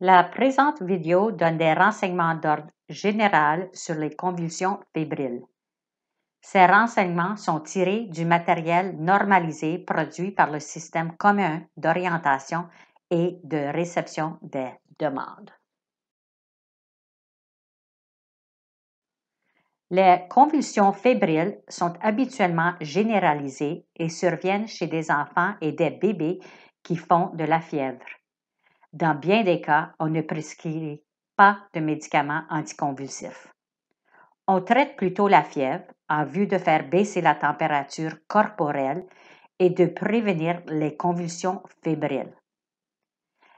La présente vidéo donne des renseignements d'ordre général sur les convulsions fébriles. Ces renseignements sont tirés du matériel normalisé produit par le Système commun d'orientation et de réception des demandes. Les convulsions fébriles sont habituellement généralisées et surviennent chez des enfants et des bébés qui font de la fièvre. Dans bien des cas, on ne prescrit pas de médicaments anticonvulsifs. On traite plutôt la fièvre en vue de faire baisser la température corporelle et de prévenir les convulsions fébriles.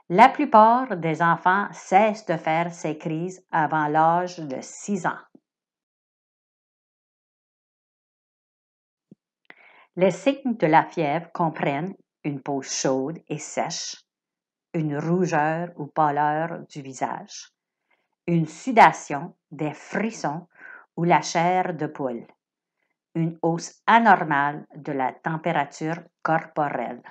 La plupart des enfants cessent de faire ces crises avant l'âge de 6 ans. Les signes de la fièvre comprennent une peau chaude et sèche, une rougeur ou pâleur du visage, une sudation, des frissons ou la chair de poule, une hausse anormale de la température corporelle.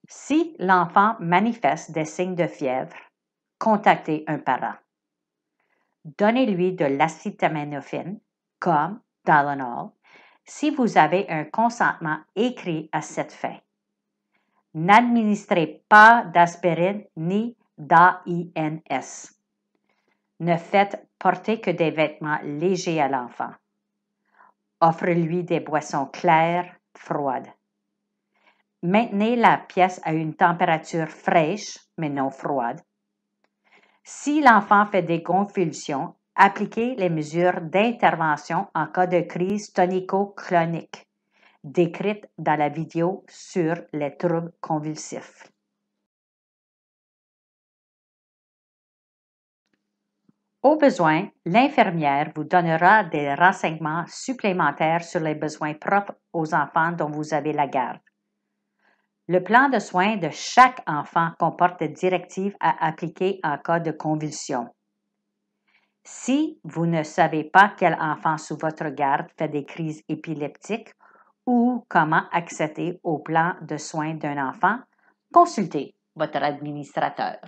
Si l'enfant manifeste des signes de fièvre, contactez un parent. Donnez-lui de l'acétaminophène, comme Tylenol, si vous avez un consentement écrit à cette fin. N'administrez pas d'aspirine ni d'AINS. Ne faites porter que des vêtements légers à l'enfant. Offrez-lui des boissons claires, froides. Maintenez la pièce à une température fraîche, mais non froide. Si l'enfant fait des convulsions, appliquez les mesures d'intervention en cas de crise tonico-clonique, décrites dans la vidéo sur les troubles convulsifs. Au besoin, l'infirmière vous donnera des renseignements supplémentaires sur les besoins propres aux enfants dont vous avez la garde. Le plan de soins de chaque enfant comporte des directives à appliquer en cas de convulsion. Si vous ne savez pas quel enfant sous votre garde fait des crises épileptiques ou comment accéder au plan de soins d'un enfant, consultez votre administrateur.